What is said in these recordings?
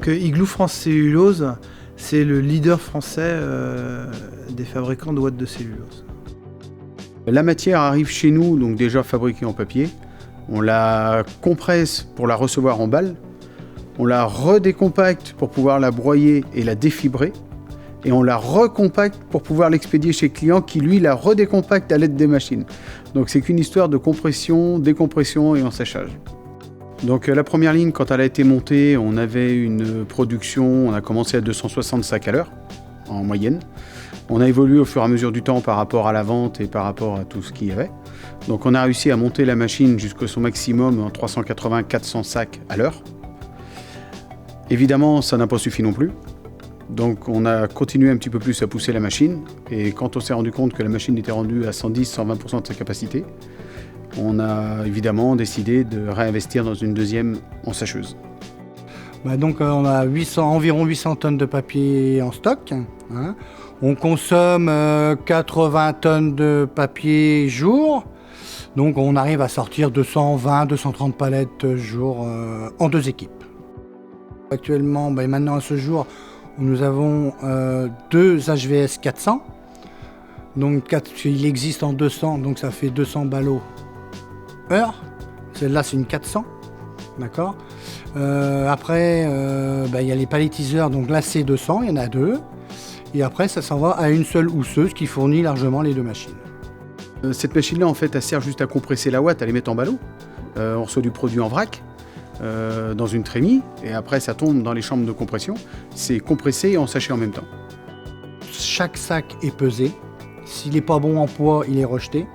Donc Igloo France Cellulose, c'est le leader français des fabricants de ouates de cellulose. La matière arrive chez nous, donc déjà fabriquée en papier. On la compresse pour la recevoir en balle. On la redécompacte pour pouvoir la broyer et la défibrer. Et on la recompacte pour pouvoir l'expédier chez le client qui, lui, la redécompacte à l'aide des machines. Donc c'est qu'une histoire de compression, décompression et enséchage. Donc la première ligne, quand elle a été montée, on avait une production, on a commencé à 260 sacs à l'heure, en moyenne. On a évolué au fur et à mesure du temps par rapport à la vente et par rapport à tout ce qu'il y avait. Donc on a réussi à monter la machine jusqu'à son maximum en 380-400 sacs à l'heure. Évidemment, ça n'a pas suffi non plus. Donc on a continué un petit peu plus à pousser la machine. Et quand on s'est rendu compte que la machine était rendue à 110-120% de sa capacité, on a évidemment décidé de réinvestir dans une deuxième ensacheuse. Donc on a environ 800 tonnes de papier en stock. Hein. On consomme 80 tonnes de papier jour. Donc on arrive à sortir 220-230 palettes jour en 2 équipes. Actuellement, maintenant à ce jour, nous avons 2 HVS 400. Donc il existe en 200, donc ça fait 200 ballots heure. Celle-là c'est une 400. D'accord. Après, il y a les palettiseurs, donc là c'est 200, il y en a 2. Et après ça s'en va à une seule housseuse qui fournit largement les 2 machines. Cette machine-là, en fait, elle sert juste à compresser la ouate, à les mettre en ballot. On reçoit du produit en vrac, dans une trémie, et après ça tombe dans les chambres de compression. C'est compressé et ensaché en même temps. Chaque sac est pesé. S'il n'est pas bon en poids, il est rejeté.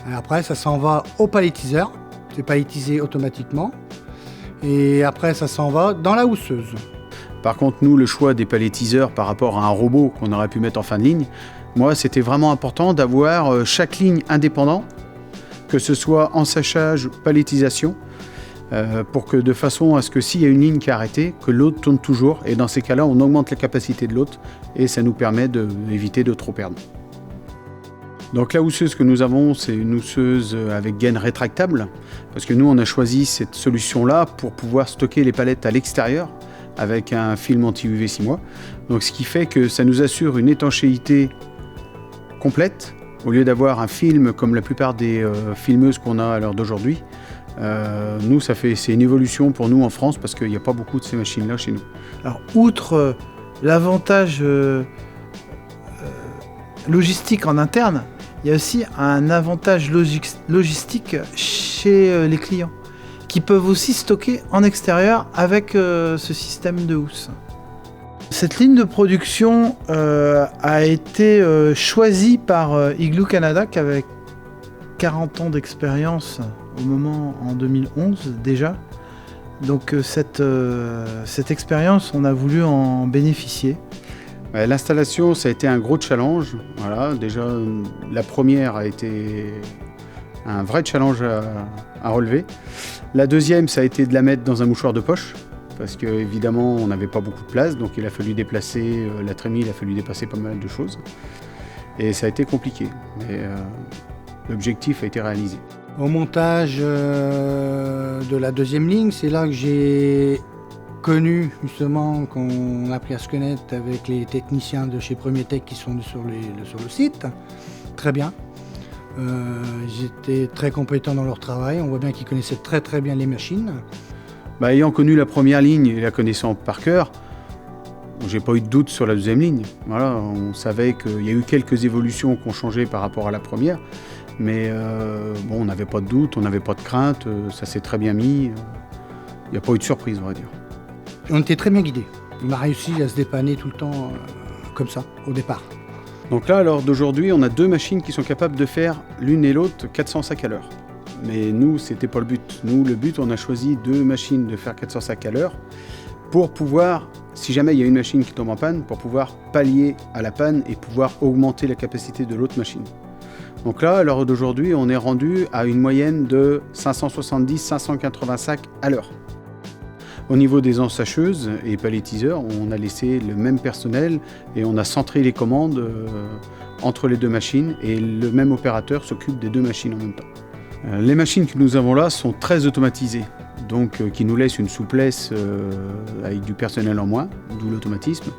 Et après, ça s'en va au palettiseur. C'est palettisé automatiquement. Et après, ça s'en va dans la housseuse. Par contre, nous, le choix des palettiseurs par rapport à un robot qu'on aurait pu mettre en fin de ligne, moi, c'était vraiment important d'avoir chaque ligne indépendant, que ce soit ensachage, palettisation, pour que de façon à ce que s'il y a une ligne qui est arrêtée, que l'autre tourne toujours. Et dans ces cas-là, on augmente la capacité de l'autre et ça nous permet d'éviter de trop perdre. Donc la housseuse que nous avons, c'est une housseuse avec gaine rétractable, parce que nous, on a choisi cette solution-là pour pouvoir stocker les palettes à l'extérieur avec un film anti-UV 6 mois. Donc ce qui fait que ça nous assure une étanchéité complète, au lieu d'avoir un film comme la plupart des filmeuses qu'on a à l'heure d'aujourd'hui. Nous, c'est une évolution pour nous en France, parce qu'il n'y a pas beaucoup de ces machines-là chez nous. Alors, outre l'avantage logistique en interne, il y a aussi un avantage logistique chez les clients, qui peuvent aussi stocker en extérieur avec ce système de housse. Cette ligne de production a été choisie par Igloo Canada, qui avait 40 ans d'expérience au moment en 2011 déjà. Donc cette expérience, on a voulu en bénéficier. L'installation, ça a été un gros challenge. Voilà, déjà, la première a été un vrai challenge à relever. La deuxième, ça a été de la mettre dans un mouchoir de poche, parce qu'évidemment, on n'avait pas beaucoup de place, donc il a fallu déplacer la trémie, il a fallu dépasser pas mal de choses. Et ça a été compliqué, mais l'objectif a été réalisé. Au montage de la deuxième ligne, c'est là que j'ai connu justement qu'on a appris à se connaître avec les techniciens de chez Premier Tech qui sont sur le site. Très bien. Ils étaient très compétents dans leur travail. On voit bien qu'ils connaissaient très très bien les machines. Ayant connu la première ligne et la connaissant par cœur, j'ai pas eu de doute sur la deuxième ligne. Voilà, on savait qu'il y a eu quelques évolutions qui ont changé par rapport à la première, mais on n'avait pas de doute, on n'avait pas de crainte, ça s'est très bien mis. Il n'y a pas eu de surprise, on va dire. On était très bien guidés. On a réussi à se dépanner tout le temps comme ça, au départ. Donc là, à l'heure d'aujourd'hui, on a 2 machines qui sont capables de faire l'une et l'autre 400 sacs à l'heure. Mais nous, c'était pas le but. Nous, le but, on a choisi 2 machines de faire 400 sacs à l'heure pour pouvoir, si jamais il y a une machine qui tombe en panne, pour pouvoir pallier à la panne et pouvoir augmenter la capacité de l'autre machine. Donc là, à l'heure d'aujourd'hui, on est rendu à une moyenne de 570-580 sacs à l'heure. Au niveau des ensacheuses et palettiseurs, on a laissé le même personnel et on a centré les commandes entre les 2 machines et le même opérateur s'occupe des 2 machines en même temps. Les machines que nous avons là sont très automatisées, donc qui nous laissent une souplesse avec du personnel en moins, d'où l'automatisme.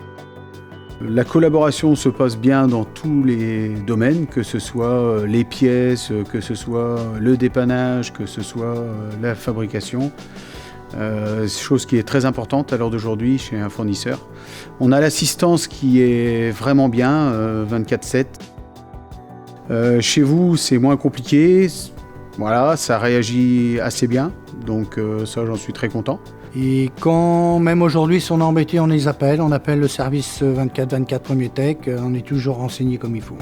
La collaboration se passe bien dans tous les domaines, que ce soit les pièces, que ce soit le dépannage, que ce soit la fabrication. Chose qui est très importante à l'heure d'aujourd'hui chez un fournisseur. On a l'assistance qui est vraiment bien, 24/7. Chez vous, c'est moins compliqué. Voilà, ça réagit assez bien, donc ça, j'en suis très content. Et quand, même aujourd'hui, si on est embêté, on les appelle. On appelle le service 24/24 Premier Tech. On est toujours renseigné comme il faut.